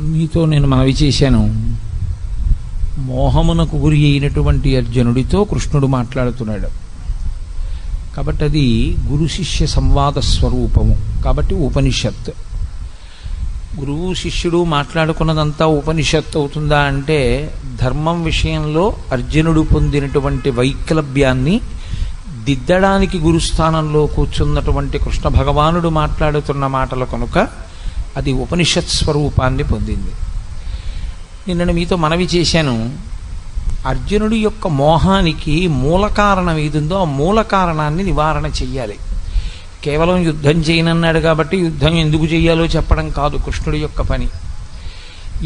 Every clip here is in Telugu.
మీతో నేను మనవి చేశాను, మోహమునకు గురి అయినటువంటి అర్జునుడితో కృష్ణుడు మాట్లాడుతున్నాడు కాబట్టి అది గురు శిష్య సంవాద స్వరూపము. కాబట్టి ఉపనిషత్, గురువు శిష్యుడు మాట్లాడుకున్నదంతా ఉపనిషత్తు అవుతుందా అంటే, ధర్మం విషయంలో అర్జునుడు పొందినటువంటి వైక్లభ్యాన్ని దిద్దడానికి గురుస్థానంలో కూర్చున్నటువంటి కృష్ణ భగవానుడు మాట్లాడుతున్న మాటల కనుక అది ఉపనిషత్ స్వరూపాన్ని పొందింది. నిన్న మీతో మనవి చేశాను, అర్జునుడి యొక్క మోహానికి మూల కారణం ఏదుందో ఆ మూల కారణాన్ని నివారణ చెయ్యాలి. కేవలం యుద్ధం చేయనన్నాడు కాబట్టి యుద్ధం ఎందుకు చెయ్యాలో చెప్పడం కాదు కృష్ణుడి యొక్క పని.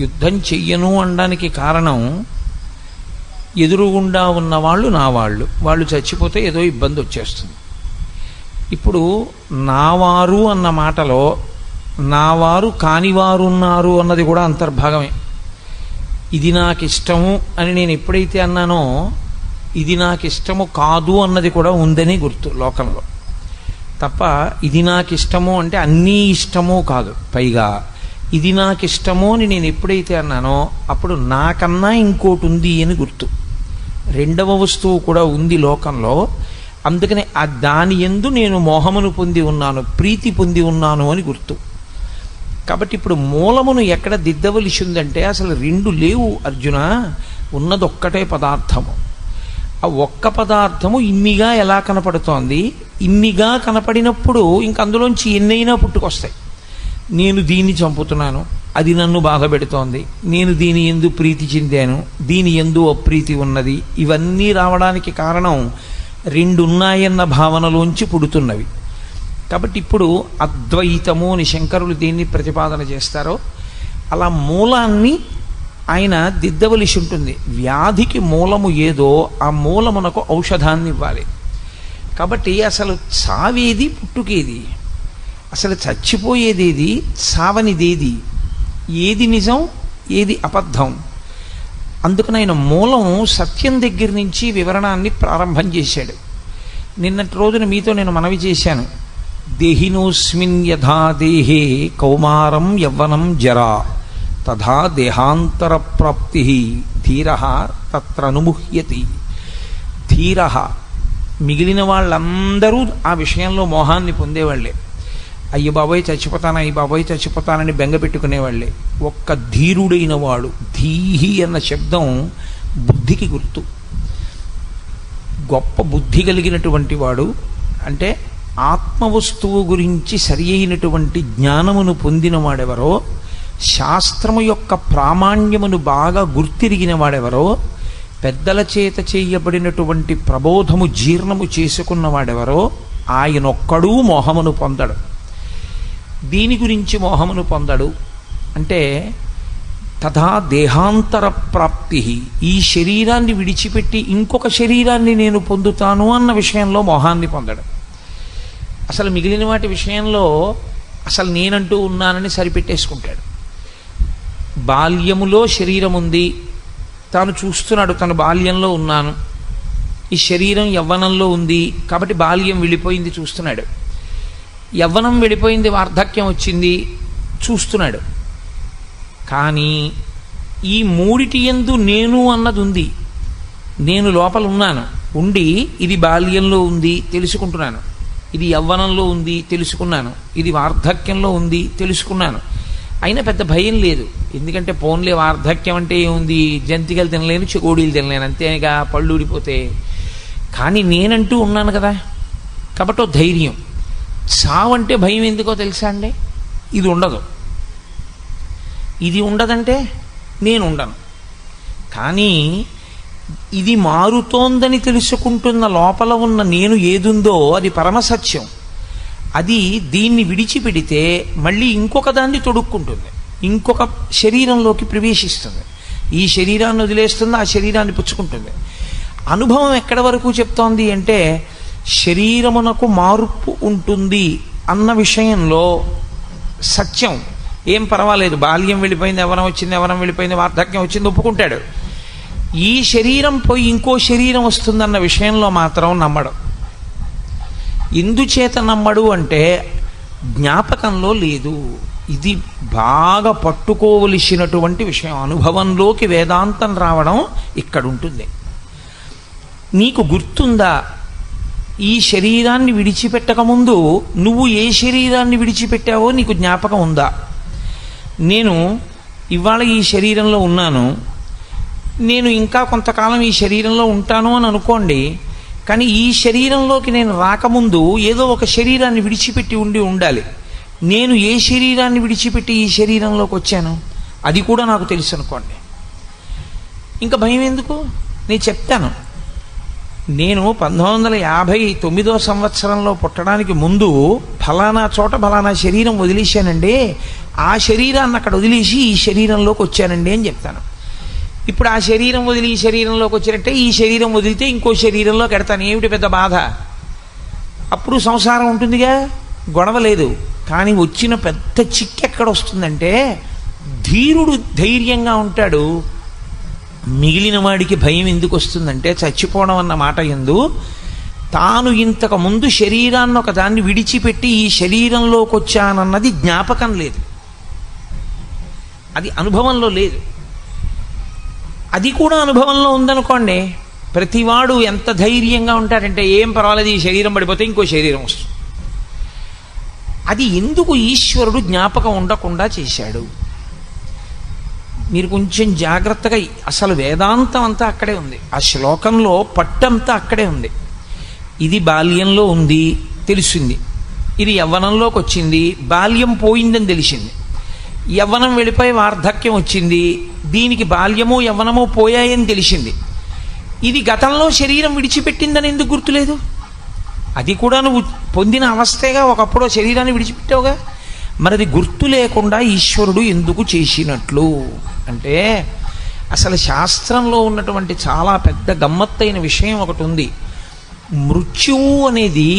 యుద్ధం చెయ్యను అనడానికి కారణం, ఎదురుగుండా ఉన్నవాళ్ళు నా వాళ్ళు చచ్చిపోతే ఏదో ఇబ్బంది వచ్చేస్తుంది. ఇప్పుడు నావారు అన్న మాటలో నావారు కానివారు ఉన్నారు అన్నది కూడా అంతర్భాగమే. ఇది నాకు ఇష్టము అని నేను ఎప్పుడైతే అన్నానో, ఇది నాకు ఇష్టము కాదు అన్నది కూడా ఉందని గుర్తు లోకంలో. తప్ప ఇది నాకు ఇష్టము అంటే అన్నీ ఇష్టము కాదు. పైగా ఇది నాకు ఇష్టము అని నేను ఎప్పుడైతే అన్నానో అప్పుడు నాకన్నా ఇంకోటి ఉంది అని గుర్తు. రెండవ వస్తువు కూడా ఉంది లోకంలో. అందుకని ఆ దాని యందు నేను మోహమును పొంది ఉన్నాను, ప్రీతి పొంది ఉన్నాను అని గుర్తు. కాబట్టి ఇప్పుడు మూలమును ఎక్కడ దిద్దవలసి ఉందంటే, అసలు రెండు లేవు అర్జున, ఉన్నదొక్కటే పదార్థము. ఆ ఒక్క పదార్థము ఇన్నిగా ఎలా కనపడుతోంది? ఇన్నిగా కనపడినప్పుడు ఇంక అందులోంచి ఎన్నైనా పుట్టుకొస్తాయి. నేను దీన్ని చంపుతున్నాను, అది నన్ను బాధ పెడుతోంది, నేను దీని యందు ప్రీతి చెందాను, దీని యందు అప్రీతి ఉన్నది. ఇవన్నీ రావడానికి కారణం రెండున్నాయన్న భావనలోంచి పుడుతున్నవి. కాబట్టి ఇప్పుడు అద్వైతము అని శంకరులు దీన్ని ప్రతిపాదన చేస్తారో అలా మూలాన్ని ఆయన దిద్దవలసి ఉంటుంది. వ్యాధికి మూలము ఏదో ఆ మూలమునకు ఔషధాన్ని ఇవ్వాలి. కాబట్టి అసలు చావేది, పుట్టుకేది, అసలు చచ్చిపోయేదేది, చావనిదేది, ఏది నిజం ఏది అబద్ధం. అందుకని ఆయన మూలం సత్యం దగ్గర నుంచి వివరణాన్ని ప్రారంభం చేశాడు. నిన్నటి రోజున మీతో నేను మనవి చేశాను, దేహినోస్మిన్ యథా దేహే కౌమారం యవ్వనం జరా తథా దేహాంతర ప్రాప్తి ధీరః తత్రనుముహ్యతి. ధీరః, మిగిలిన వాళ్ళందరూ ఆ విషయంలో మోహాన్ని పొందేవాళ్లే. అయ్య బాబోయ్ చచ్చిపోతాను, అయ్య బాబోయ్ చచ్చిపోతానని బెంగ పెట్టుకునేవాళ్లే. ఒక్క ధీరుడైన వాడు, ధీహి అన్న శబ్దం బుద్ధికి గుర్తు. గొప్ప బుద్ధి కలిగినటువంటి వాడు అంటే ఆత్మవస్తువు గురించి సరి అయినటువంటి జ్ఞానమును పొందిన వాడెవరో, శాస్త్రము యొక్క ప్రామాణ్యమును బాగా గుర్తిరిగిన వాడెవరో, పెద్దల చేత చేయబడినటువంటి ప్రబోధము జీర్ణము చేసుకున్నవాడెవరో ఆయనొక్కడూ మోహమును పొందడు. దీని గురించి మోహమును పొందడు అంటే తథా దేహాంతర ప్రాప్తి, ఈ శరీరాన్ని విడిచిపెట్టి ఇంకొక శరీరాన్ని నేను పొందుతాను అన్న విషయంలో మోహాన్ని పొందడు. అసలు మిగిలిన వాటి విషయంలో అసలు నేనంటూ ఉన్నానని సరిపెట్టేసుకుంటాడు. బాల్యములో శరీరం ఉంది, తాను చూస్తున్నాడు తను బాల్యంలో ఉన్నాను, ఈ శరీరం యవ్వనంలో ఉంది కాబట్టి బాల్యం వెళ్ళిపోయింది చూస్తున్నాడు, యవ్వనం వెళ్ళిపోయింది వార్ధక్యం వచ్చింది చూస్తున్నాడు. కానీ ఈ మూడిటి యందు నేను అన్నది ఉంది. నేను లోపల ఉన్నాను, ఉండి ఇది బాల్యంలో ఉంది తెలుసుకుంటున్నాను, ఇది యవ్వనంలో ఉంది తెలుసుకున్నాను, ఇది వార్ధక్యంలో ఉంది తెలుసుకున్నాను. అయినా పెద్ద భయం లేదు, ఎందుకంటే పోన్లే వార్ధక్యం అంటే ఏముంది, జంతికలు తినలేను, చెకోడీలు తినలేను, అంతేగా పళ్ళు ఊడిపోతే. కానీ నేనంటూ ఉన్నాను కదా, కాబట్టి ధైర్యం. చావంటే భయం ఎందుకో తెలుసా అండి? ఇది ఉండదు, ఇది ఉండదంటే నేను ఉండను. కానీ ఇది మారుతోందని తెలుసుకుంటున్న లోపల ఉన్న నేను ఏదుందో అది పరమసత్యం. అది దీన్ని విడిచిపెడితే మళ్ళీ ఇంకొక దాన్ని తొడుక్కుంటుంది, ఇంకొక శరీరంలోకి ప్రవేశిస్తుంది, ఈ శరీరాన్ని వదిలేస్తుంది, ఆ శరీరాన్ని పుచ్చుకుంటుంది. అనుభవం ఎక్కడి వరకు చెప్తోంది అంటే శరీరమునకు మార్పు ఉంటుంది అన్న విషయంలో సత్యం. ఏం పర్వాలేదు, బాల్యం వెళ్ళిపోయింది, యవ్వనం వచ్చింది, యవ్వనం వెళ్ళిపోయింది, వార్ధక్యం వచ్చింది ఒప్పుకుంటాడు. ఈ శరీరం పోయి ఇంకో శరీరం వస్తుందన్న విషయంలో మాత్రం నమ్మడు. ఎందుచేత నమ్మడు అంటే జ్ఞాపకంలో లేదు. ఇది బాగా పట్టుకోవలసినటువంటి విషయం. అనుభవంలోకి వేదాంతం రావడం ఇక్కడ ఉంటుంది. నీకు గుర్తుందా, ఈ శరీరాన్ని విడిచిపెట్టకముందు నువ్వు ఏ శరీరాన్ని విడిచిపెట్టావో నీకు జ్ఞాపకం ఉందా? నేను ఇవాళ ఈ శరీరంలో ఉన్నాను, నేను ఇంకా కొంతకాలం ఈ శరీరంలో ఉంటాను అని అనుకోండి. కానీ ఈ శరీరంలోకి నేను రాకముందు ఏదో ఒక శరీరాన్ని విడిచిపెట్టి ఉండాలి. నేను ఏ శరీరాన్ని విడిచిపెట్టి ఈ శరీరంలోకి వచ్చాను అది కూడా నాకు తెలుసు అనుకోండి. ఇంకా భయం ఎందుకు? నేను చెప్తాను. నేను 1959 సంవత్సరంలో పుట్టడానికి ముందు ఫలానా చోట ఫలానా శరీరం వదిలేశానండి, ఆ శరీరాన్ని అక్కడ వదిలేసి ఈ శరీరంలోకి వచ్చానండి అని చెప్తాను. ఇప్పుడు ఆ శరీరం వదిలి ఈ శరీరంలోకి వచ్చినట్టే ఈ శరీరం వదిలితే ఇంకో శరీరంలోకి ఎడతాను. ఏమిటి పెద్ద బాధ? అప్పుడు సంసారం ఉంటుందిగా, గొడవ లేదు. కానీ వచ్చిన పెద్ద చిక్కు ఎక్కడ వస్తుందంటే, ధీరుడు ధైర్యంగా ఉంటాడు, మిగిలిన వాడికి భయం ఎందుకు వస్తుందంటే, చచ్చిపోవడం అన్న మాట యందు తాను ఇంతకు ముందు శరీరాన్ని ఒక దాన్ని విడిచిపెట్టి ఈ శరీరంలోకి వచ్చానన్నది జ్ఞాపకం లేదు, అది అనుభవంలో లేదు. అది కూడా అనుభవంలో ఉందనుకోండి, ప్రతివాడు ఎంత ధైర్యంగా ఉంటాడంటే, ఏం పర్వాలేదు ఈ శరీరం పడిపోతే ఇంకో శరీరం వస్తుంది. అది ఎందుకు ఈశ్వరుడు జ్ఞాపకం ఉండకుండా చేశాడు? మీరు కొంచెం జాగ్రత్తగా, అసలు వేదాంతం అంతా అక్కడే ఉంది, ఆ శ్లోకంలో పట్టంతా అక్కడే ఉంది. ఇది బాల్యంలో ఉంది తెలిసింది, ఇది యవ్వనంలోకి వచ్చింది, బాల్యం పోయిందని తెలిసింది, యవ్వనం వెళ్ళిపోయి వార్ధక్యం వచ్చింది, దీనికి బాల్యమో యవ్వనమో పోయాయని తెలిసింది. ఇది గతంలో శరీరం విడిచిపెట్టిందని ఎందుకు గుర్తులేదు? అది కూడా నువ్వు పొందిన అవస్థేగా, ఒకప్పుడు శరీరాన్ని విడిచిపెట్టావుగా. మరది గుర్తు లేకుండా ఈశ్వరుడు ఎందుకు చేసినట్లు అంటే, అసలు శాస్త్రంలో ఉన్నటువంటి చాలా పెద్ద గమ్మత్తైన విషయం ఒకటి ఉంది. మృత్యువు అనేది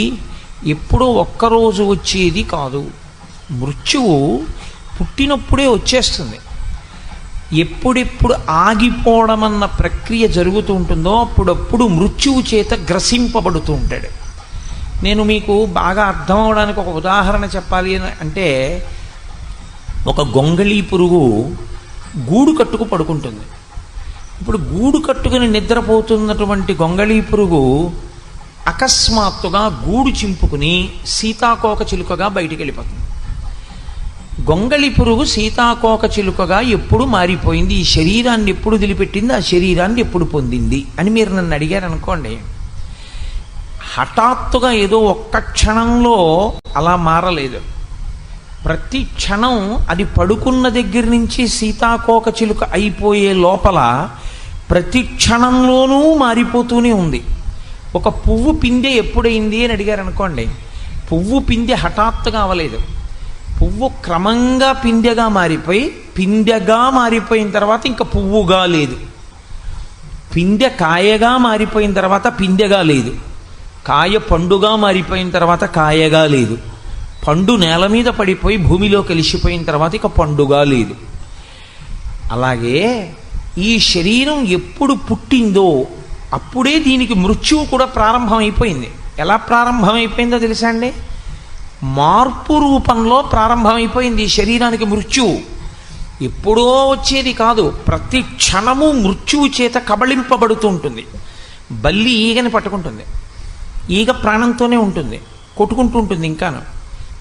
ఎప్పుడో ఒక్కరోజు వచ్చేది కాదు. మృత్యువు పుట్టినప్పుడే వచ్చేస్తుంది. ఎప్పుడెప్పుడు ఆగిపోవడం అన్న ప్రక్రియ జరుగుతూ ఉంటుందో అప్పుడప్పుడు మృత్యువు చేత గ్రసింపబడుతూ ఉంటాడు. నేను మీకు బాగా అర్థం అవడానికి ఒక ఉదాహరణ చెప్పాలి అంటే, ఒక గొంగళీ పురుగు గూడు కట్టుకు పడుకుంటుంది. ఇప్పుడు గూడు కట్టుకుని నిద్రపోతున్నటువంటి గొంగళీ పురుగు అకస్మాత్తుగా గూడు చింపుకుని సీతాకోక చిలుకగా బయటికి వెళ్ళిపోతుంది. గొంగళి పురుగు సీతాకోక చిలుకగా ఎప్పుడు మారిపోయింది? ఈ శరీరాన్ని ఎప్పుడు వదిలిపెట్టింది? ఆ శరీరాన్ని ఎప్పుడు పొందింది అని మీరు నన్ను అడిగారు అనుకోండి, హఠాత్తుగా ఏదో ఒక్క క్షణంలో అలా మారలేదు. ప్రతి క్షణం అది పడుకున్న దగ్గర నుంచి సీతాకోక చిలుక అయిపోయే లోపల ప్రతి క్షణంలోనూ మారిపోతూనే ఉంది. ఒక పువ్వు పిందె ఎప్పుడైంది అని అడిగారు అనుకోండి, పువ్వు పిందె హఠాత్తుగా అవ్వలేదు. పువ్వు క్రమంగా పిందెగా మారిపోయిన తర్వాత ఇంకా పువ్వుగా లేదు. పిందె కాయగా మారిపోయిన తర్వాత పిందెగా లేదు. కాయ పండుగా మారిపోయిన తర్వాత కాయగా లేదు. పండు నేల మీద పడిపోయి భూమిలో కలిసిపోయిన తర్వాత ఇక పండుగా లేదు. అలాగే ఈ శరీరం ఎప్పుడు పుట్టిందో అప్పుడే దీనికి మృత్యువు కూడా ప్రారంభమైపోయింది. ఎలా ప్రారంభమైపోయిందో తెలుసా అండి? మార్పు రూపంలో ప్రారంభమైపోయింది ఈ శరీరానికి మృత్యువు. ఎప్పుడో వచ్చేది కాదు, ప్రతి క్షణము మృత్యువు చేత కబళింపబడుతూ ఉంటుంది. బల్లి ఈగని పట్టుకుంటుంది, ఈగ ప్రాణంతోనే ఉంటుంది, కొట్టుకుంటూ ఉంటుంది. ఇంకాను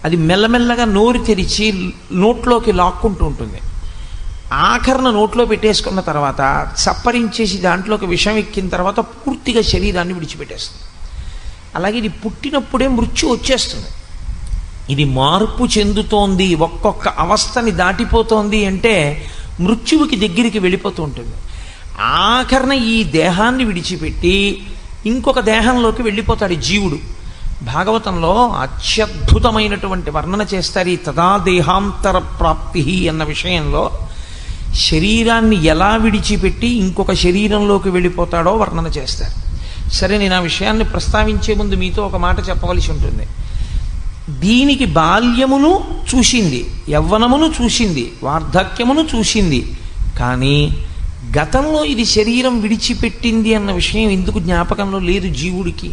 అది మెల్లమెల్లగా నోరు తెరిచి నోట్లోకి లాక్కుంటూ ఉంటుంది. ఆఖరణ నోట్లో పెట్టేసుకున్న తర్వాత చప్పరించేసి దాంట్లోకి విషం ఎక్కిన తర్వాత పూర్తిగా శరీరాన్ని విడిచిపెట్టేస్తుంది. అలాగే ఇది పుట్టినప్పుడే మృత్యు వచ్చేస్తుంది. ఇది మార్పు చెందుతోంది, ఒక్కొక్క అవస్థని దాటిపోతోంది అంటే మృత్యువుకి దగ్గరికి వెళ్ళిపోతూ ఉంటుంది. ఆఖరణ ఈ దేహాన్ని విడిచిపెట్టి ఇంకొక దేహంలోకి వెళ్ళిపోతాడు జీవుడు. భాగవతంలో అత్యద్భుతమైనటువంటి వర్ణన చేస్తారు ఈ తదా దేహాంతర ప్రాప్తి అన్న విషయంలో. శరీరాన్ని ఎలా విడిచిపెట్టి ఇంకొక శరీరంలోకి వెళ్ళిపోతాడో వర్ణన చేస్తారు. సరే, నేను ఆ విషయాన్ని ప్రస్తావించే ముందు మీతో ఒక మాట చెప్పవలసి ఉంటుంది. దీనికి బాల్యమును చూసింది, యవ్వనమును చూసింది, వార్ధక్యమును చూసింది. కానీ గతంలో ఇది శరీరం విడిచిపెట్టింది అన్న విషయం ఎందుకు జ్ఞాపకంలో లేదు జీవుడికి?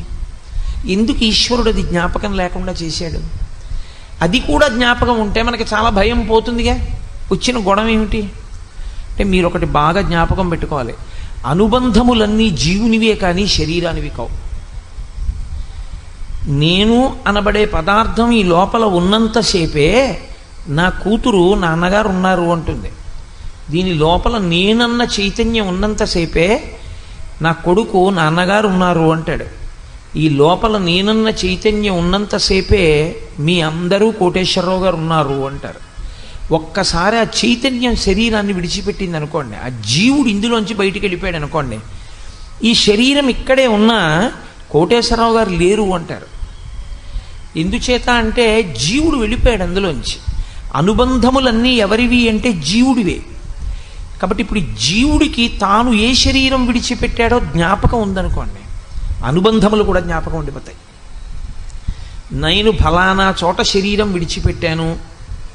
ఎందుకు ఈశ్వరుడు అది జ్ఞాపకం లేకుండా చేశాడు? అది కూడా జ్ఞాపకం ఉంటే మనకి చాలా భయం పోతుందిగా. వచ్చిన గొడవ ఏమిటి అంటే, మీరు ఒకటి బాగా జ్ఞాపకం పెట్టుకోవాలి, అనుబంధములన్నీ జీవునివే కానీ శరీరానివి కావు. నేను అనబడే పదార్థం ఈ లోపల ఉన్నంతసేపే నా కూతురు నాన్నగారు ఉన్నారు అంటుంది. దీని లోపల నేనన్న చైతన్యం ఉన్నంతసేపే నా కొడుకు నాన్నగారు ఉన్నారు అంటాడు. ఈ లోపల నేనన్న చైతన్యం ఉన్నంతసేపే మీ అందరూ కోటేశ్వరరావు గారు ఉన్నారు అంటారు. ఒక్కసారి ఆ చైతన్యం శరీరాన్ని విడిచిపెట్టింది అనుకోండి, ఆ జీవుడు ఇందులోంచి బయటికి వెళ్ళిపోయాడు అనుకోండి, ఈ శరీరం ఇక్కడే ఉన్నా కోటేశ్వరరావు గారు లేరు అంటారు. ఎందుచేత అంటే జీవుడు వెళ్ళిపోయాడు అందులోంచి. అనుబంధములన్నీ ఎవరివి అంటే జీవుడివే. కాబట్టి ఇప్పుడు జీవుడికి తాను ఏ శరీరం విడిచిపెట్టాడో జ్ఞాపకం ఉందనుకోండి, అనుబంధములు కూడా జ్ఞాపకం ఉండిపోతాయి. నేను ఫలానా చోట శరీరం విడిచిపెట్టాను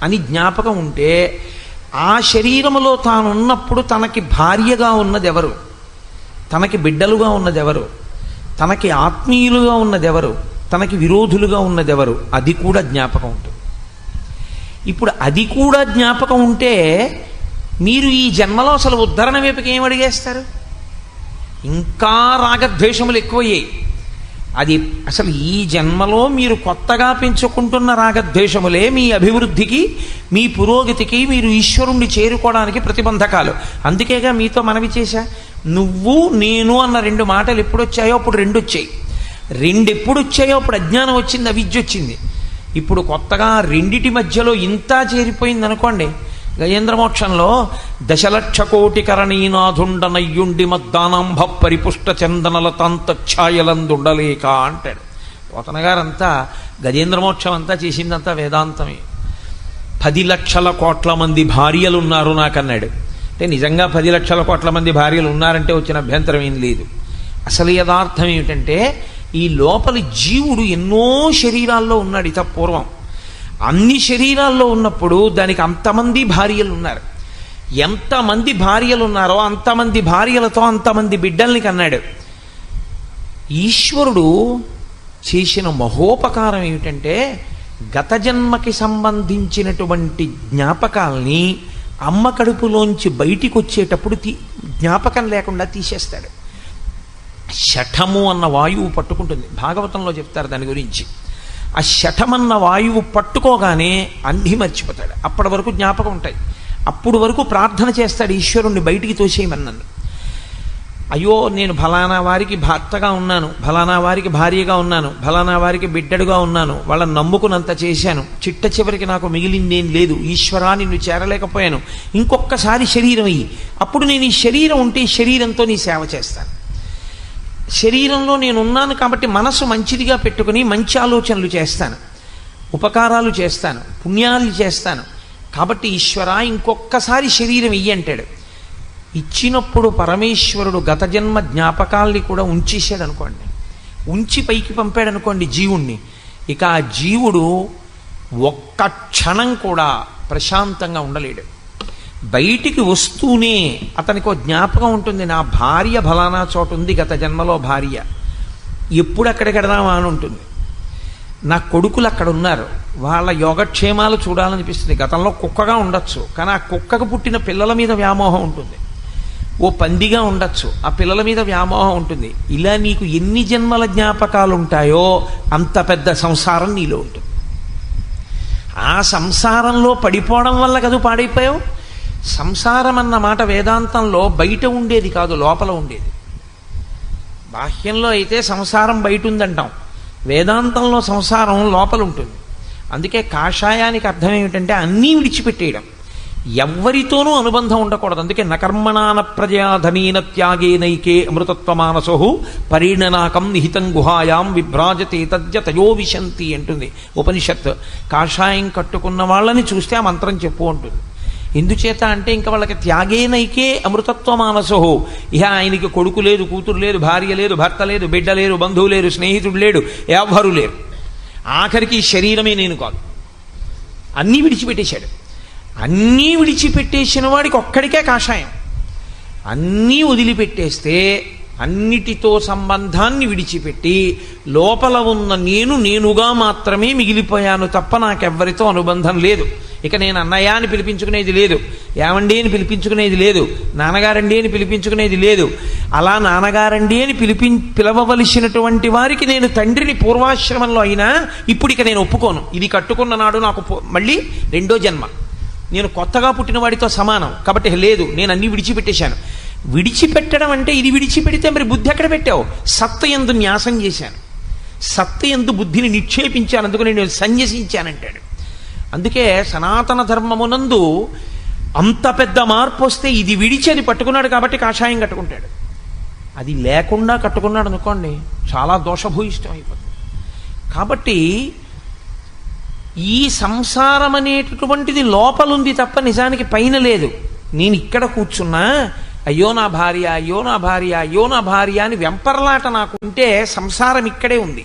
అని జ్ఞాపకం ఉంటే, ఆ శరీరములో తాను ఉన్నప్పుడు తనకి భార్యగా ఉన్నదెవరు, తనకి బిడ్డలుగా ఉన్నదెవరు, తనకి ఆత్మీయులుగా ఉన్నదెవరు, తనకి విరోధులుగా ఉన్నదెవరు, అది కూడా జ్ఞాపకం ఉంటుంది. ఇప్పుడు అది కూడా జ్ఞాపకం ఉంటే మీరు ఈ జన్మలో అసలు ఉద్ధరణ వైపుకి ఏం అడిగేస్తారు? ఇంకా రాగద్వేషములు ఎక్కువయ్యాయి. అది అసలు ఈ జన్మలో మీరు కొత్తగా పెంచుకుంటున్న రాగద్వేషములే మీ అభివృద్ధికి, మీ పురోగతికి, మీరు ఈశ్వరుణ్ణి చేరుకోవడానికి ప్రతిబంధకాలు. అందుకేగా మీతో మనవి చేశా, నువ్వు నేను అన్న 2 మాటలు ఎప్పుడు వచ్చాయో అప్పుడు 2 వచ్చాయి. 2 ఎప్పుడు వచ్చాయో అప్పుడు అజ్ఞానం వచ్చింది, అవిద్య వచ్చింది. ఇప్పుడు కొత్తగా రెండిటి మధ్యలో ఇంత చేరిపోయింది అనుకోండి. గజేంద్రమోక్షంలో 1,00,00,000 కోటి కరణీనాథుండనయ్యుండి మద్దానాంభ పరిపుష్ట చందనలతాంతఛాయలందుండలేక అంటాడు. పోతన గారంతా గజేంద్రమోక్షం అంతా చేసిందంతా వేదాంతమే. 10 లక్షల కోట్ల మంది భార్యలు ఉన్నారు నాకన్నాడు. అంటే నిజంగా 10 లక్షల కోట్ల మంది భార్యలు ఉన్నారంటే వచ్చిన అభ్యంతరం ఏం లేదు. అసలు యథార్థం ఏమిటంటే, ఈ లోపలి జీవుడు ఎన్నో శరీరాల్లో ఉన్నాడు. ఇత పూర్వం అన్ని శరీరాల్లో ఉన్నప్పుడు దానికి అంతమంది భార్యలు ఉన్నారు. ఎంతమంది భార్యలు ఉన్నారో అంతమంది భార్యలతో అంతమంది బిడ్డల్ని కన్నాడు. ఈశ్వరుడు చేసిన మహోపకారం ఏమిటంటే, గత జన్మకి సంబంధించినటువంటి జ్ఞాపకాల్ని అమ్మ కడుపులోంచి బయటికి వచ్చేటప్పుడు జ్ఞాపకం లేకుండా తీసేస్తాడు. శఠము అన్న వాయువు పట్టుకుంటుంది, భాగవతంలో చెప్తారు దాని గురించి. ఆ శఠమన్న వాయువు పట్టుకోగానే అన్నీ మర్చిపోతాడు. అప్పటి వరకు జ్ఞాపకం ఉంటాయి. అప్పుడు వరకు ప్రార్థన చేస్తాడు, ఈశ్వరుణ్ణి బయటికి తోసేయమన్నాను. అయ్యో నేను ఫలానా వారికి భర్తగా ఉన్నాను, ఫలానా వారికి భార్యగా ఉన్నాను, ఫలానా వారికి బిడ్డడుగా ఉన్నాను, వాళ్ళని నమ్ముకున్నంత చేశాను, చిట్ట చివరికి నాకు మిగిలిందేం లేదు, ఈశ్వరా నిన్ను చేరలేకపోయాను, ఇంకొక్కసారి శరీరం అయ్యి, అప్పుడు నేను ఈ శరీరం ఉంటే ఈ శరీరంతో నీ సేవ చేస్తాను. శరీరంలో నేను ఉన్నాను కాబట్టి మనసు మంచిదిగా పెట్టుకుని మంచి ఆలోచనలు చేస్తాను, ఉపకారాలు చేస్తాను, పుణ్యాలు చేస్తాను. కాబట్టి ఈశ్వరా ఇంకొక్కసారి శరీరం ఇయ్యి అంటాడు. ఇచ్చినప్పుడు పరమేశ్వరుడు గత జన్మ జ్ఞాపకాల్ని కూడా ఉంచేసాడు అనుకోండి, ఉంచి పైకి పంపాడు అనుకోండి జీవుణ్ణి. ఇక ఆ జీవుడు ఒక్క క్షణం కూడా ప్రశాంతంగా ఉండలేడు. బయటికి వస్తూనే అతనికి ఒక జ్ఞాపకం ఉంటుంది, నా భార్య ఫలానా చోట ఉంది, గత జన్మలో భార్య, ఎప్పుడు అక్కడికి వెడదామా అని ఉంటుంది. నా కొడుకులు అక్కడ ఉన్నారు, వాళ్ళ యోగక్షేమాలు చూడాలనిపిస్తుంది. గతంలో కుక్కగా ఉండొచ్చు, కానీ ఆ కుక్కకు పుట్టిన పిల్లల మీద వ్యామోహం ఉంటుంది. ఓ పందిగా ఉండొచ్చు, ఆ పిల్లల మీద వ్యామోహం ఉంటుంది. ఇలా నీకు ఎన్ని జన్మల జ్ఞాపకాలు ఉంటాయో అంత పెద్ద సంసారం నీలో ఉంటుంది. ఆ సంసారంలో పడిపోవడం వల్ల కదా పాడైపోయావు. సంసారం అన్న మాట వేదాంతంలో బయట ఉండేది కాదు, లోపల ఉండేది. బాహ్యంలో అయితే సంసారం బయట ఉందంటాం, వేదాంతంలో సంసారం లోపల ఉంటుంది. అందుకే కాషాయానికి అర్థం ఏమిటంటే అన్నీ విడిచిపెట్టేయడం, ఎవ్వరితోనూ అనుబంధం ఉండకూడదు. అందుకే నకర్మణాన ప్రజాధనీన త్యాగేనైకే అమృతత్వమానసో పరిణనాకం నిహితం గుహాయాం విభ్రాజతే తద్య తయో విశంతి అంటుంది ఉపనిషత్. కాషాయం కట్టుకున్న వాళ్ళని చూస్తే ఆ మంత్రం చెప్పు అంటుంది. ఎందుచేత అంటే ఇంకా వాళ్ళకి త్యాగేనైకే అమృతత్వమానసో, ఇహ ఆయనకి కొడుకు లేదు, కూతురు లేదు, భార్య లేదు, భర్త లేదు, బిడ్డ లేరు, బంధువు లేరు, స్నేహితుడు లేడు, ఎవ్వరూ లేరు. ఆఖరికి ఈ శరీరమే నేను కాదు, అన్నీ విడిచిపెట్టేశాడు. అన్నీ విడిచిపెట్టేసిన వాడికి ఒక్కడికే కాషాయం. అన్నీ వదిలిపెట్టేస్తే అన్నిటితో సంబంధాన్ని విడిచిపెట్టి లోపల ఉన్న నేనుగా మాత్రమే మిగిలిపోయాను తప్ప నాకెవ్వరితో అనుబంధం లేదు. ఇక నేను అన్నయ్య అని పిలిపించుకునేది లేదు, ఏమండి అని పిలిపించుకునేది లేదు, నాన్నగారండి అని పిలిపించుకునేది లేదు. అలా నాన్నగారండి అని పిలవవలసినటువంటి వారికి నేను తండ్రిని పూర్వాశ్రమంలో అయినా ఇప్పుడు ఇక నేను ఒప్పుకోను. ఇది కట్టుకున్న నాడు నాకు మళ్ళీ రెండో జన్మ, నేను కొత్తగా పుట్టిన వాడితో సమానం కాబట్టి లేదు, నేను అన్నీ విడిచిపెట్టేశాను. విడిచిపెట్టడం అంటే ఇది విడిచిపెడితే మరి బుద్ధి ఎక్కడ పెట్టావు? సత్తయందు న్యాసం చేశాను, సత్తయందు బుద్ధిని నిక్షేపించాను, అందుకు నేను సన్యసించానంటాడు. అందుకే సనాతన ధర్మమునందు అంత పెద్ద మార్పు వస్తే ఇది విడిచి అది పట్టుకున్నాడు కాబట్టి కాషాయం కట్టుకుంటాడు. అది లేకుండా కట్టుకున్నాడు అనుకోండి చాలా దోషభూయిష్టం అయిపోతుంది. కాబట్టి ఈ సంసారం అనేటటువంటిది లోపలుంది తప్ప నిజానికి పైన లేదు. నేను ఇక్కడ కూర్చున్నా అయ్యో నా భార్య, అయ్యో నా భార్య, అయ్యో నా భార్య అని వెంపర్లాట నాకుంటే సంసారం ఇక్కడే ఉంది.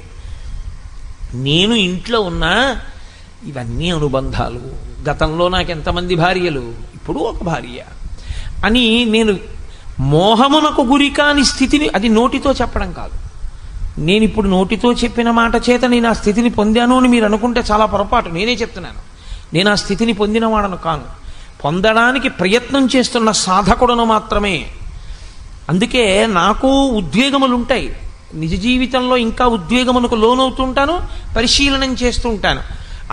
నేను ఇంట్లో ఉన్నా ఇవన్నీ అనుబంధాలు. గతంలో నాకు ఎంతమంది భార్యలు, ఇప్పుడు ఒక భార్య అని నేను మోహమునకు గురి కాని స్థితిని, అది నోటితో చెప్పడం కాదు. నేను ఇప్పుడు నోటితో చెప్పిన మాట చేత నేను ఆ స్థితిని పొందాను అని మీరు అనుకుంటే చాలా పొరపాటు. నేనే చెప్తున్నాను, నేను ఆ స్థితిని పొందినవాడను కాను, పొందడానికి ప్రయత్నం చేస్తున్న సాధకుడను మాత్రమే. అందుకే నాకు ఉద్వేగములు ఉంటాయి, నిజ జీవితంలో ఇంకా ఉద్వేగమునకు లోనవుతుంటాను, పరిశీలనం చేస్తూ ఉంటాను.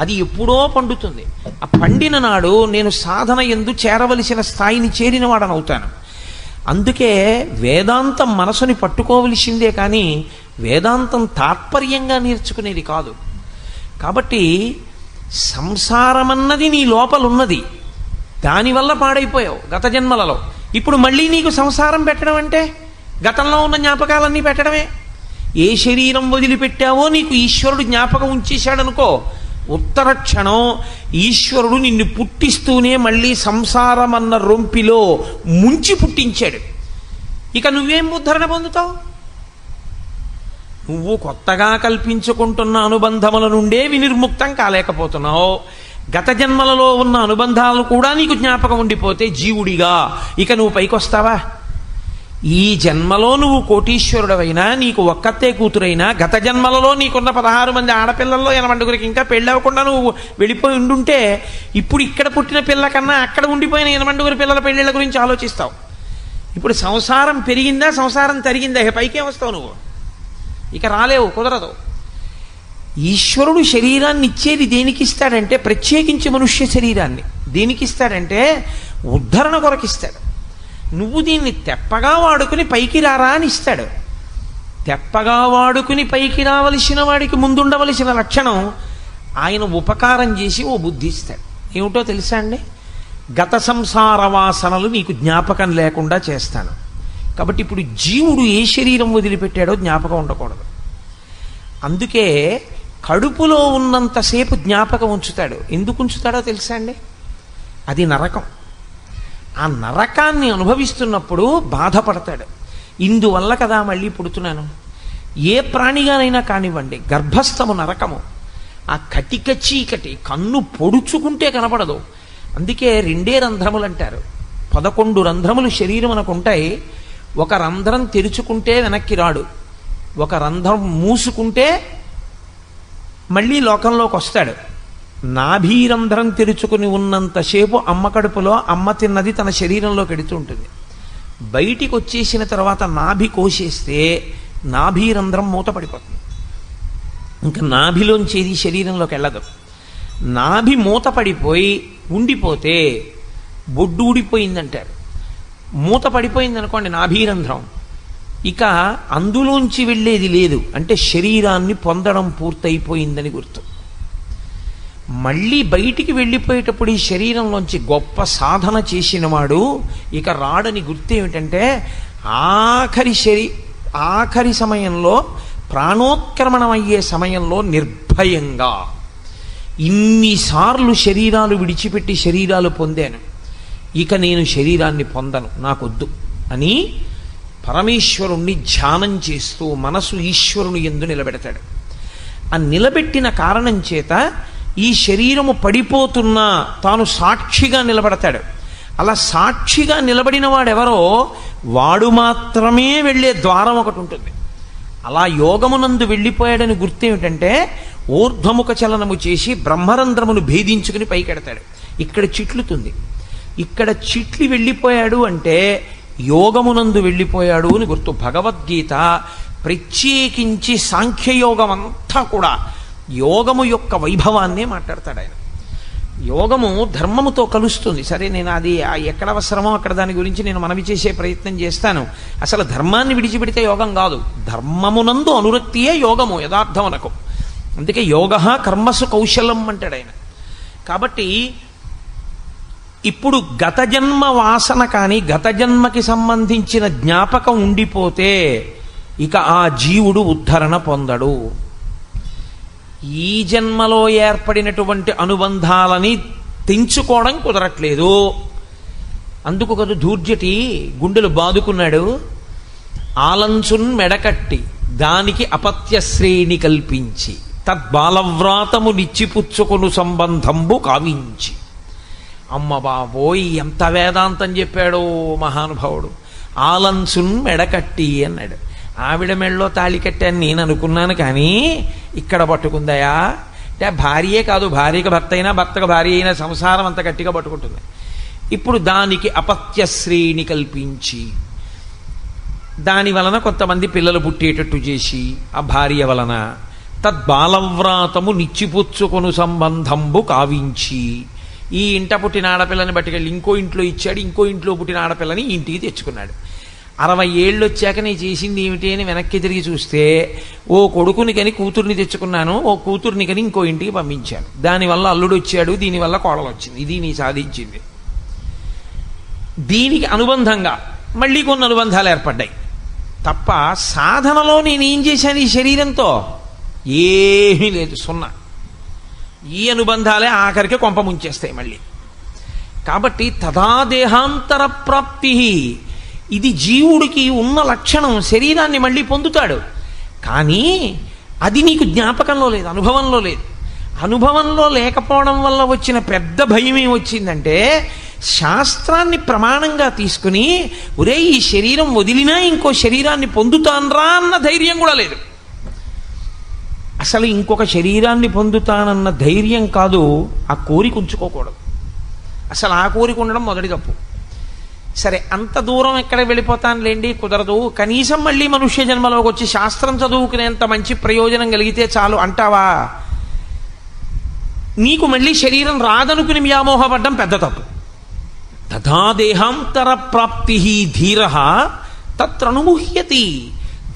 అది ఎప్పుడో పండుతుంది. ఆ పండిన నాడు నేను సాధన యందు చేరవలసిన స్థాయిని చేరిన వాడనవుతాను. అందుకే వేదాంతం మనసుని పట్టుకోవలసిందే కానీ వేదాంతం తాత్పర్యంగా నేర్చుకునేది కాదు. కాబట్టి సంసారమన్నది నీ లోపలున్నది, దానివల్ల పాడైపోయావు గత జన్మలలో. ఇప్పుడు మళ్ళీ నీకు సంసారం పెట్టడం అంటే గతంలో ఉన్న జ్ఞాపకాలన్నీ పెట్టడమే. ఏ శరీరం వదిలిపెట్టావో నీకు ఈశ్వరుడు జ్ఞాపకం ఉంచేశాడనుకో, ఉత్తర క్షణం ఈశ్వరుడు నిన్ను పుట్టిస్తూనే మళ్ళీ సంసారం అన్న రొంపిలో ముంచి పుట్టించాడు. ఇక నువ్వేం ఉద్ధరణ పొందుతావు? నువ్వు కొత్తగా కల్పించుకుంటున్న అనుబంధముల నుండే వినిర్ముక్తం కాలేకపోతున్నావు. గత జన్మలలో ఉన్న అనుబంధాలు కూడా నీకు జ్ఞాపకం ఉండిపోతే జీవుడిగా ఇక నువ్వు పైకొస్తావా? ఈ జన్మలో నువ్వు కోటీశ్వరుడవైనా, నీకు ఒక్కతే కూతురైనా, గత జన్మలలో నీకున్న 16 మంది ఆడపిల్లల్లో 80 ఇంకా పెళ్ళవకుండా నువ్వు వెళ్ళిపోయి ఉండుంటే ఇప్పుడు ఇక్కడ పుట్టిన పిల్ల కన్నా అక్కడ ఉండిపోయిన 80 పిల్లల పెళ్ళిళ్ళ గురించి ఆలోచిస్తావు. ఇప్పుడు సంసారం పెరిగిందా, సంసారం తరిగిందా, పైకే వస్తావు నువ్వు, ఇక రాలేవు, కుదరదు. ఈశ్వరుడు శరీరాన్ని ఇచ్చేది దేనికి ఇస్తాడంటే, ప్రత్యేకించి మనుష్య శరీరాన్ని దేనికి ఇస్తాడంటే ఉద్ధరణ కొరకిస్తాడు. నువ్వు దీన్ని తెప్పగా వాడుకుని పైకి రారా అని ఇస్తాడు. తెప్పగా వాడుకుని పైకి రావలసిన వాడికి ముందుండవలసిన లక్షణం ఆయన ఉపకారం చేసి ఓ బుద్ధి ఇస్తాడు. ఏమిటో తెలుసా అండి? గత సంసార వాసనలు నీకు జ్ఞాపకం లేకుండా చేస్తాను. కాబట్టి ఇప్పుడు జీవుడు ఏ శరీరం వదిలిపెట్టాడో జ్ఞాపకం ఉండకూడదు. అందుకే కడుపులో ఉన్నంతసేపు జ్ఞాపకం ఉంచుతాడు. ఎందుకు ఉంచుతాడో తెలుసా అండి? అది నరకం. ఆ నరకాన్ని అనుభవిస్తున్నప్పుడు బాధపడతాడు. ఇందువల్ల కదా మళ్ళీ పుడుతున్నాను. ఏ ప్రాణిగానైనా కానివ్వండి, గర్భస్థము నరకము. ఆ కటిక చీకటి కన్ను పొడుచుకుంటే కనపడదు. అందుకే 2 రంధ్రములు అంటారు. 11 రంధ్రములు శరీరం అనుకుంటాయి. ఒక రంధ్రం తెరుచుకుంటే వెనక్కి రాడు, ఒక రంధ్రం మూసుకుంటే మళ్ళీ లోకంలోకి వస్తాడు. నాభీరంధ్రం తెరుచుకుని ఉన్నంతసేపు అమ్మ కడుపులో అమ్మ తిన్నది తన శరీరంలోకి ఎడుతూ ఉంటుంది. బయటికి వచ్చేసిన తర్వాత నాభి కోసేస్తే నాభీరంధ్రం మూతపడిపోతుంది. ఇంకా నాభిలోంచి ఏది శరీరంలోకి వెళ్ళదు. నాభి మూత పడిపోయి ఉండిపోతే బొడ్డు ఊడిపోయిందంటారు. మూత పడిపోయింది అనుకోండి నాభీరంధ్రం, ఇక అందులోంచి వెళ్ళేది లేదు, అంటే శరీరాన్ని పొందడం పూర్తయిపోయిందని గుర్తు. మళ్ళీ బయటికి వెళ్ళిపోయేటప్పుడు ఈ శరీరంలోంచి గొప్ప సాధన చేసినవాడు ఇక రాడని గుర్తు ఏమిటంటే ఆఖరి సమయంలో, ప్రాణోత్క్రమణం అయ్యే సమయంలో నిర్భయంగా ఇన్నిసార్లు శరీరాలు విడిచిపెట్టి శరీరాలు పొందాను, ఇక నేను శరీరాన్ని పొందను, నాకొద్దు అని పరమేశ్వరుణ్ణి ధ్యానం చేస్తూ మనసు ఈశ్వరుని యందు నిలబెడతాడు. ఆ నిలబెట్టిన కారణం చేత ఈ శరీరము పడిపోతున్నా తాను సాక్షిగా నిలబడతాడు. అలా సాక్షిగా నిలబడిన వాడెవరో వాడు మాత్రమే వెళ్ళే ద్వారం ఒకటి ఉంటుంది. అలా యోగమునందు వెళ్ళిపోయాడని గుర్తేమిటంటే ఊర్ధ్వముఖ చలనము చేసి బ్రహ్మరంధ్రమును భేదించుకుని పైకెడతాడు. ఇక్కడ చిట్లుతుంది. ఇక్కడ చిట్లి వెళ్ళిపోయాడు అంటే యోగమునందు వెళ్ళిపోయాడు అని గుర్తు. భగవద్గీత ప్రత్యేకించి సాంఖ్యయోగం అంతా కూడా యోగము యొక్క వైభవాన్నే మాట్లాడతాడు ఆయన. యోగము ధర్మముతో కలుస్తుంది. సరే, నేను అది ఎక్కడ అవసరమో అక్కడ దాని గురించి నేను మనవి చేసే ప్రయత్నం చేస్తాను. అసలు ధర్మాన్ని విడిచిపెడితే యోగం కాదు, ధర్మమునందు అనురక్తియే యోగము యథార్థమునకు. అందుకే యోగ కర్మసు కౌశలం అంటాడు ఆయన. కాబట్టి ఇప్పుడు గత జన్మ వాసన కానీ గత జన్మకి సంబంధించిన జ్ఞాపకం ఉండిపోతే ఇక ఆ జీవుడు ఉద్ధరణ పొందడు. ఈ జన్మలో ఏర్పడినటువంటి అనుబంధాలని తెంచుకోవడం కుదరట్లేదు. అందుకు కదా ధూర్జటి గుండెలు బాదుకున్నాడు. ఆలంచున్ మెడకట్టి దానికి అపత్యశ్రేణి కల్పించి తద్బాలవ్రాతము నిచ్చిపుచ్చుకొను సంబంధంబు కావించి. అమ్మ బాబోయ్, ఎంత వేదాంతం చెప్పాడో మహానుభావుడు. ఆలంచున్ మెడకట్టి అన్నాడు. ఆవిడ మెళ్ళలో తాళి కట్టాను నేను అనుకున్నాను, కానీ ఇక్కడ పట్టుకుందయా అంటే భార్యే కాదు, భార్యకి భర్త అయినా భర్తకు భార్య అయినా సంసారం అంత గట్టిగా పట్టుకుంటుంది. ఇప్పుడు దానికి అపత్యశ్రేణి కల్పించి దాని వలన కొంతమంది పిల్లలు పుట్టేటట్టు చేసి ఆ భార్య వలన తద్బాలవ్రాతము నిచ్చిపుచ్చుకొను సంబంధంబు కావించి ఈ ఇంట పుట్టిన ఆడపిల్లని బట్టుకెళ్ళి ఇంకో ఇంట్లో ఇచ్చాడు. ఇంకో ఇంట్లో పుట్టిన ఆడపిల్లని ఇంటికి తెచ్చుకున్నాడు. 60 ఏళ్ళు వచ్చాక నేను చేసింది ఏమిటి అని వెనక్కి తిరిగి చూస్తే ఓ కొడుకుని కని కూతుర్ని తెచ్చుకున్నాను, ఓ కూతుర్ని కని ఇంకో ఇంటికి పంపించాను. దానివల్ల అల్లుడు వచ్చాడు, దీనివల్ల కోడలు వచ్చింది. ఇది నీ సాధించింది. దీనికి అనుబంధంగా మళ్ళీ కొన్ని అనుబంధాలు ఏర్పడ్డాయి తప్ప సాధనలో నేనేం చేశాను ఈ శరీరంతో? ఏమీ లేదు, సున్నా. ఈ అనుబంధాలే ఆఖరికి కొంప ముంచేస్తాయి మళ్ళీ. కాబట్టి తదా దేహాంతర ప్రాప్తి, ఇది జీవుడికి ఉన్న లక్షణం. శరీరాన్ని మళ్ళీ పొందుతాడు, కానీ అది నీకు జ్ఞాపకంలో లేదు, అనుభవంలో లేదు. అనుభవంలో లేకపోవడం వల్ల వచ్చిన పెద్ద భయం ఏమొచ్చిందంటే శాస్త్రాన్ని ప్రమాణంగా తీసుకుని ఒరే ఈ శరీరం వదిలినా ఇంకో శరీరాన్ని పొందుతాన్రా అన్న ధైర్యం కూడా లేదు. అసలు ఇంకొక శరీరాన్ని పొందుతానన్న ధైర్యం కాదు, ఆ కోరిక ఉంచుకోకూడదు. అసలు ఆ కోరిక ఉండడం మొదటి తప్పు. సరే, అంత దూరం ఎక్కడ వెళ్ళిపోతానులేండి, కుదరదు. కనీసం మళ్ళీ మనుష్య జన్మలోకి వచ్చి శాస్త్రం చదువుకునేంత మంచి ప్రయోజనం కలిగితే చాలు అంటావా? నీకు మళ్ళీ శరీరం రాదనుకుని వ్యామోహపడ్డం పెద్ద తప్పు. తథా దేహాంతర ప్రాప్తి ధీర తత్రనుముహ్యతి.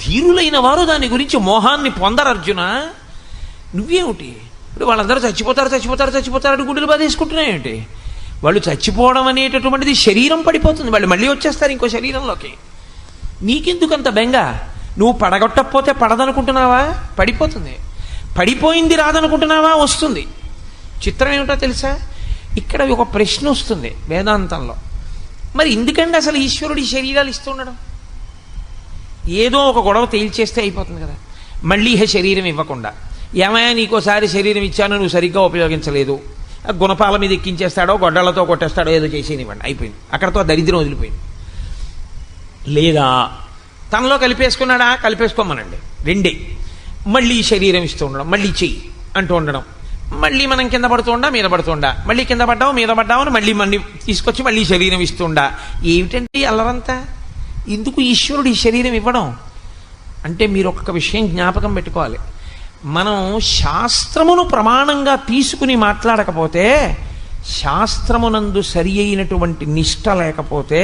ధీరులైన వారు దాని గురించి మోహాన్ని పొందరు. అర్జున, నువ్వేమిటి ఇప్పుడు వాళ్ళందరూ చచ్చిపోతారు గుండెలు బాధేసుకుంటున్నాయేంటి? వాళ్ళు చచ్చిపోవడం అనేటటువంటిది శరీరం పడిపోతుంది, వాళ్ళు మళ్ళీ వచ్చేస్తారు ఇంకో శరీరంలోకి. నీకెందుకంత బెంగ? నువ్వు పడగొట్టకపోతే పడదనుకుంటున్నావా? పడిపోతుంది. పడిపోయింది రాదనుకుంటున్నావా? వస్తుంది. చిత్రం ఏమిటో తెలుసా? ఇక్కడ ఒక ప్రశ్న వస్తుంది వేదాంతంలో. మరి ఎందుకంటే అసలు ఈశ్వరుడు ఈ శరీరాలు ఇస్తుండడం? ఏదో ఒక గొడవ తేల్చేస్తే అయిపోతుంది కదా. మళ్ళీ శరీరం ఇవ్వకుండా, ఏమయ్యా నీకోసారి శరీరం ఇచ్చాను నువ్వు సరిగ్గా ఉపయోగించలేదు, గుణపాల మీద ఎక్కించేస్తాడో గొడ్డలతో కొట్టేస్తాడో ఏదో చేసేనివ్వండి, అయిపోయింది. అక్కడతో దరిద్రం వదిలిపోయింది. లేదా తనలో కలిపేసుకున్నాడా? కలిపేసుకోమనండి. రెండే. మళ్ళీ శరీరం ఇస్తూ ఉండడం, మళ్ళీ చెయ్యి అంటూ ఉండడం, మళ్ళీ మనం కింద పడుతుండా మీద పడుతుండా, మళ్ళీ కింద పడ్డావు మీద పడ్డావు అని మళ్ళీ తీసుకొచ్చి మళ్ళీ శరీరం ఇస్తుండా. ఏమిటండి అల్లరంతా? ఎందుకు ఈశ్వరుడు ఈ శరీరం ఇవ్వడం అంటే మీరు ఒక్క విషయం జ్ఞాపకం పెట్టుకోవాలి. మనం శాస్త్రమును ప్రమాణంగా తీసుకుని మాట్లాడకపోతే, శాస్త్రమునందు సరి అయినటువంటి నిష్ట లేకపోతే,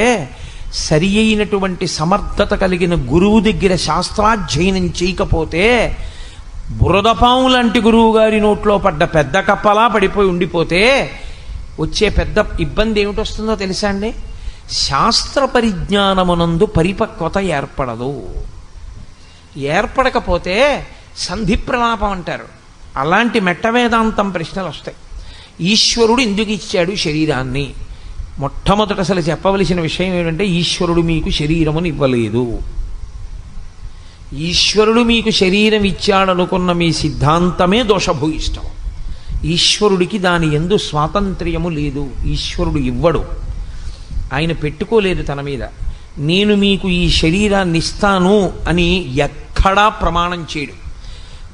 సరి అయినటువంటి సమర్థత కలిగిన గురువు దగ్గర శాస్త్రాధ్యయనం చేయకపోతే, బురదపాము లాంటి గురువు గారి నోట్లో పడ్డ పెద్ద కప్పలా పడిపోయి ఉండిపోతే వచ్చే పెద్ద ఇబ్బంది ఏమిటొస్తుందో తెలుసా అండి? శాస్త్ర పరిజ్ఞానమునందు పరిపక్వత ఏర్పడదు. ఏర్పడకపోతే సంధి ప్రలాపం అంటారు. అలాంటి మెట్ట వేదాంతం ప్రశ్నలు వస్తాయి. ఈశ్వరుడు ఎందుకు ఇచ్చాడు శరీరాన్ని? మొట్టమొదట అసలు చెప్పవలసిన విషయం ఏంటంటే ఈశ్వరుడు మీకు శరీరమును ఇవ్వలేదు. ఈశ్వరుడు మీకు శరీరం ఇచ్చాడనుకున్న మీ సిద్ధాంతమే దోషభూయిష్టం. ఈశ్వరుడికి దాని యందు స్వాతంత్ర్యము లేదు. ఈశ్వరుడు ఇవ్వడు. ఆయన పెట్టుకోలేదు తన మీద. నేను మీకు ఈ శరీరాన్ని ఇస్తాను అని ఎక్కడా ప్రమాణం చేయడు.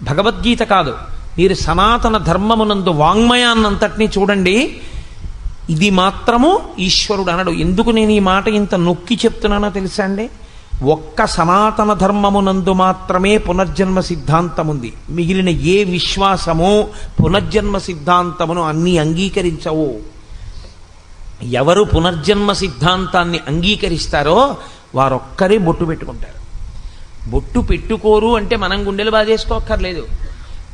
భగవద్గీత కాదు, మీరు సనాతన ధర్మమునందు వాంగ్మయాన్నంతటినీ చూడండి, ఇది మాత్రము ఈశ్వరుడు అనడు. ఎందుకు నేను ఈ మాట ఇంత నొక్కి చెప్తున్నానో తెలుసా అండి? ఒక్క సనాతన ధర్మమునందు మాత్రమే పునర్జన్మ సిద్ధాంతం ఉంది. మిగిలిన ఏ విశ్వాసము పునర్జన్మ సిద్ధాంతమును అన్నీ అంగీకరించవు. ఎవరు పునర్జన్మ సిద్ధాంతాన్ని అంగీకరిస్తారో వారొక్కరే బొట్టు పెట్టుకుంటారు. బొట్టు పెట్టుకోరు అంటే మనం గుండెలు బాధేసుకోక్కర్లేదు.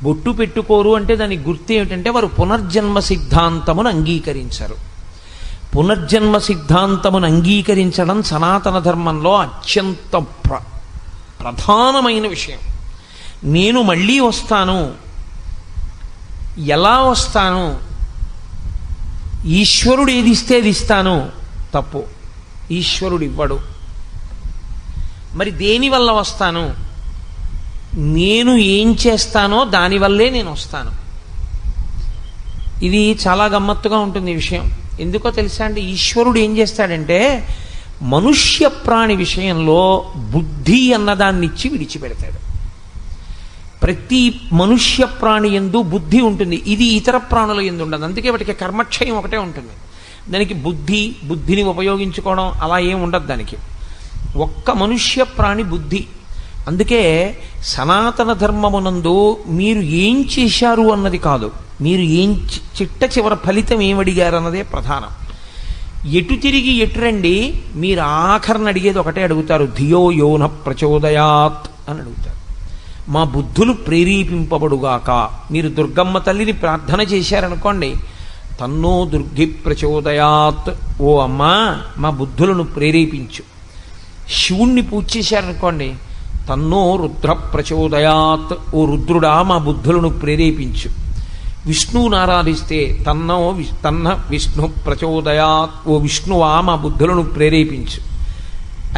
బొట్టు పెట్టుకోరు అంటే దానికి గుర్తు ఏమిటంటే వారు పునర్జన్మ సిద్ధాంతమును అంగీకరించరు. పునర్జన్మ సిద్ధాంతమును అంగీకరించడం సనాతన ధర్మంలో అత్యంత ప్రధానమైన విషయం. నేను మళ్ళీ వస్తాను, ఎలా వస్తాను, ఈశ్వరుడు ఏది ఇస్తే అది ఇస్తాను, తప్పు. ఈశ్వరుడు ఇవ్వడు. మరి దేనివల్ల వస్తాను? నేను ఏం చేస్తానో దానివల్లే నేను వస్తాను. ఇది చాలా గమ్మత్తుగా ఉంటుంది ఈ విషయం. ఎందుకో తెలుసా అండి? ఈశ్వరుడు ఏం చేస్తాడంటే మనుష్య ప్రాణి విషయంలో బుద్ధి అన్నదాన్ని ఇచ్చి విడిచిపెడతాడు. ప్రతి మనుష్య ప్రాణి యందు బుద్ధి ఉంటుంది. ఇది ఇతర ప్రాణుల యందు ఉండదు. అందుకే వాటికి కర్మక్షయం ఒకటే ఉంటుంది. దానికి బుద్ధిని ఉపయోగించుకోవడం అలా ఏం ఉండదు దానికి. ఒక్క మనుష్య ప్రాణి బుద్ధి. అందుకే సనాతన ధర్మమునందు మీరు ఏం చేశారు అన్నది కాదు, మీరు ఏం చిట్ట చివరి ఫలితం ఏమడిగారు అన్నదే ప్రధానం. ఎటు తిరిగి ఎటు రండి, మీరు ఆఖరణ అడిగేది ఒకటే అడుగుతారు, ధియో యోన ప్రచోదయాత్ అని అడుగుతారు. మా బుద్ధులు ప్రేరేపింపబడుగాక. మీరు దుర్గమ్మ తల్లిని ప్రార్థన చేశారనుకోండి, తన్నో దుర్గి ప్రచోదయాత్, ఓ అమ్మా మా బుద్ధులను ప్రేరేపించు. శివుణ్ణి పూజ చేశారనుకోండి, తన్నో రుద్ర ప్రచోదయాత్, ఓ రుద్రుడా మా బుద్ధులను ప్రేరేపించు. విష్ణువుని ఆరాధిస్తే తన్న విష్ణు ప్రచోదయాత్, ఓ విష్ణువా మా బుద్ధులను ప్రేరేపించు.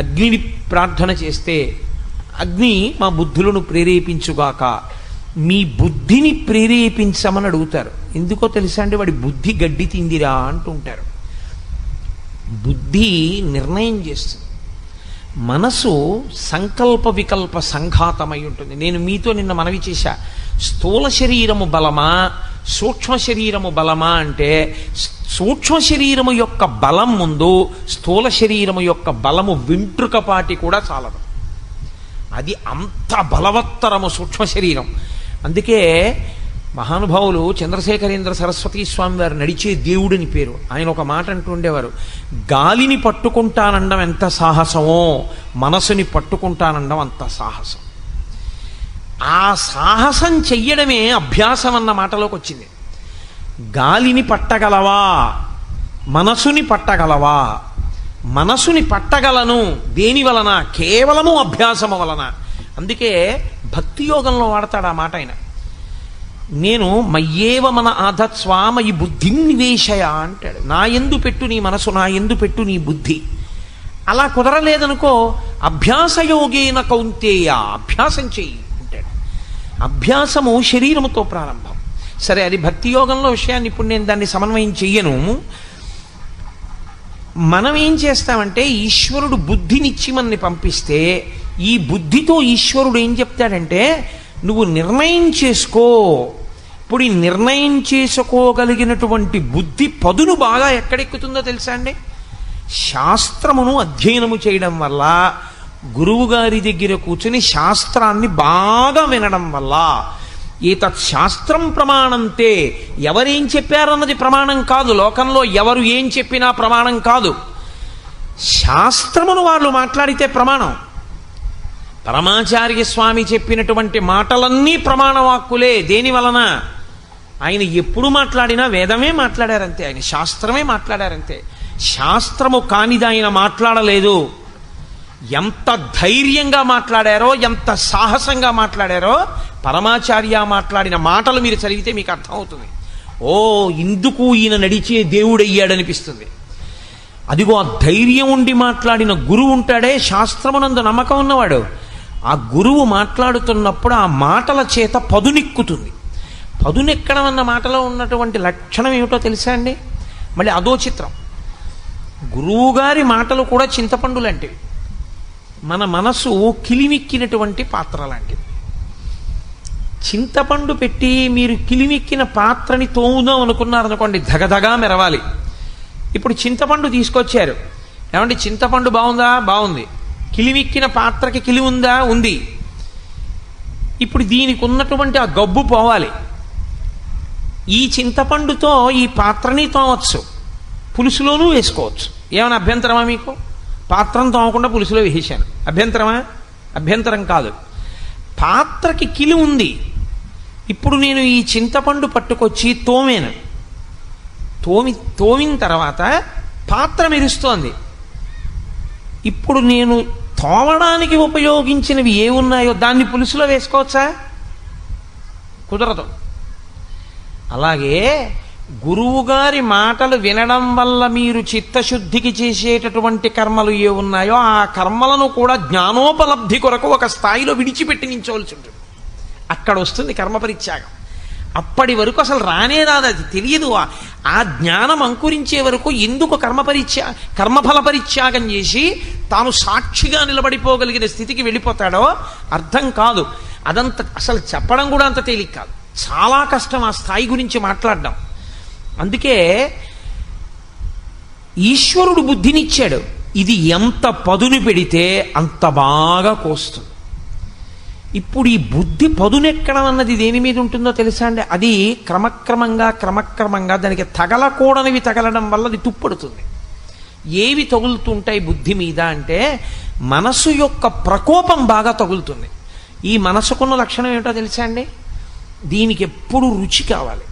అగ్నిని ప్రార్థన చేస్తే అగ్ని మా బుద్ధులను ప్రేరేపించుగాక. మీ బుద్ధిని ప్రేరేపించమని అడుగుతారు. ఎందుకో తెలుసా అండి? వాడి బుద్ధి గడ్డి తిందిరా అంటుంటారు. బుద్ధి నిర్ణయం చేస్తుంది. మనసు సంకల్ప వికల్ప సంఘాతమై ఉంటుంది. నేను మీతో నిన్న మనవి చేశా, స్థూల శరీరము బలమా సూక్ష్మ శరీరము బలమా అంటే సూక్ష్మ శరీరము యొక్క బలం ముందు స్థూల శరీరము యొక్క బలము వెంట్రుకపాటి కూడా చాలదు. అది అంత బలవత్తరము సూక్ష్మ శరీరం. అందుకే మహానుభావులు చంద్రశేఖరేంద్ర సరస్వతీ స్వామి వారు నడిచే దేవుడిని పేరు. ఆయన ఒక మాట అంటూ ఉండేవారు, గాలిని పట్టుకుంటానండం ఎంత సాహసమో మనసుని పట్టుకుంటానండం అంత సాహసం. ఆ సాహసం చెయ్యడమే అభ్యాసం అన్న మాటలోకి వచ్చింది. గాలిని పట్టగలవా, మనసుని పట్టగలవా? మనసుని పట్టగలను. దేని వలన? కేవలము అభ్యాసము వలన. అందుకే భక్తి యోగంలో వాడతాడు ఆ మాట ఆయన. నేను మయ్యేవ మన ఆధత్స్వామ ఈ బుద్ధిని నివేశయ అంటాడు. నా యందు పెట్టు నీ మనసు, నా యందు పెట్టు నీ బుద్ధి. అలా కుదరలేదనుకో, అభ్యాసయోగేన కౌంతేయ, అభ్యాసం చెయ్యి అంటాడు. అభ్యాసము శరీరముతో ప్రారంభం. సరే, అది భక్తి యోగంలో విషయాన్ని ఇప్పుడు నేను దాన్ని సమన్వయం చెయ్యను. మనం ఏం చేస్తామంటే, ఈశ్వరుడు బుద్ధినిచ్చి మనని పంపిస్తే ఈ బుద్ధితో ఈశ్వరుడు ఏం చెప్తాడంటే, నువ్వు నిర్ణయం చేసుకో. ఇప్పుడు ఈ నిర్ణయం చేసుకోగలిగినటువంటి బుద్ధి పదును బాగా ఎక్కడెక్కుతుందో తెలుసా అండి? శాస్త్రమును అధ్యయనము చేయడం వల్ల, గురువు గారి దగ్గర కూర్చుని శాస్త్రాన్ని బాగా వినడం వల్ల. ఏతత్ శాస్త్రం ప్రమాణంతే, ఎవరేం చెప్పారన్నది ప్రమాణం కాదు. లోకంలో ఎవరు ఏం చెప్పినా ప్రమాణం కాదు. శాస్త్రమును వాళ్ళు మాట్లాడితే ప్రమాణం. పరమాచార్య స్వామి చెప్పినటువంటి మాటలన్నీ ప్రమాణవాక్కులే. దేని వలన? ఆయన ఎప్పుడు మాట్లాడినా వేదమే మాట్లాడారంతే, ఆయన శాస్త్రమే మాట్లాడారంతే. శాస్త్రము కానిది ఆయన మాట్లాడలేదు. ఎంత ధైర్యంగా మాట్లాడారో, ఎంత సాహసంగా మాట్లాడారో పరమాచార్య మాట్లాడిన మాటలు మీరు చదివితే మీకు అర్థమవుతుంది. ఓ, ఇందుకు ఈయన నడిచే దేవుడయ్యాడనిపిస్తుంది. అదిగో ఆ ధైర్యం ఉండి మాట్లాడిన గురువు ఉంటాడే, శాస్త్రమునందు నమ్మకం ఉన్నవాడు, ఆ గురువు మాట్లాడుతున్నప్పుడు ఆ మాటల చేత పదునెక్కుతుంది. పదునెక్కడం అన్న మాటలో ఉన్నటువంటి లక్షణం ఏమిటో తెలుసా అండి? మళ్ళీ అదో చిత్రం. గురువుగారి మాటలు కూడా చింతపండు లాంటివి. మన మనసు కిలిమిక్కినటువంటి పాత్ర లాంటిది. చింతపండు పెట్టి మీరు కిలిమిక్కిన పాత్రని తోముదాం అనుకున్నారనుకోండి, ధగధగా మెరవాలి. ఇప్పుడు చింతపండు తీసుకొచ్చారు, ఏమంటే చింతపండు బాగుందా? బాగుంది. కిలిమిక్కిన పాత్రకి కిలి ఉందా? ఉంది. ఇప్పుడు దీనికి ఉన్నటువంటి ఆ గబ్బు పోవాలి. ఈ చింతపండుతో ఈ పాత్రని తోమవచ్చు, పులుసులోనూ వేసుకోవచ్చు. ఏమైనా అభ్యంతరమా మీకు? పాత్రను తోమకుండా పులుసులో వేసాను, అభ్యంతరమా? అభ్యంతరం కాదు. పాత్రకి కిలి ఉంది. ఇప్పుడు నేను ఈ చింతపండు పట్టుకొచ్చి తోమాను. తోమిన తర్వాత పాత్ర మెరుస్తోంది. ఇప్పుడు నేను తోమడానికి ఉపయోగించినవి ఏ ఉన్నాయో దాన్ని పులుసులో వేసుకోవచ్చా? కుదరదు. అలాగే గురువుగారి మాటలు వినడం వల్ల మీరు చిత్తశుద్ధికి చేసేటటువంటి కర్మలు ఏ ఉన్నాయో ఆ కర్మలను కూడా జ్ఞానోపలబ్ధి కొరకు ఒక స్థాయిలో విడిచిపెట్టి నించవలసి ఉంటుంది. అక్కడ వస్తుంది కర్మ పరిత్యాగం. అప్పటి వరకు అసలు రానే రాదు, అది తెలియదు. ఆ జ్ఞానం అంకురించే వరకు ఎందుకు కర్మఫల పరిత్యాగం చేసి తాను సాక్షిగా నిలబడిపోగలిగిన స్థితికి వెళ్ళిపోతాడో అర్థం కాదు. అదంత అసలు చెప్పడం కూడా అంత తేలిక కాదు, చాలా కష్టం ఆ స్థాయి గురించి మాట్లాడడం. అందుకే ఈశ్వరుడు బుద్ధినిచ్చాడు, ఇది ఎంత పదును పెడితే అంత బాగా కోస్తుంది. ఇప్పుడు ఈ బుద్ధి పదునెక్కడం అన్నది దేని మీద ఉంటుందో తెలుసా అండి? అది క్రమక్రమంగా దానికి తగలకూడనివి తగలడం వల్ల అది తుప్పడుతుంది. ఏవి తగులుతుంటాయి బుద్ధి మీద అంటే మనసు యొక్క ప్రకోపం బాగా తగులుతుంది. ఈ మనసుకున్న లక్షణం ఏమిటో తెలుసా అండి? దీనికి ఎప్పుడు రుచి కావాలి.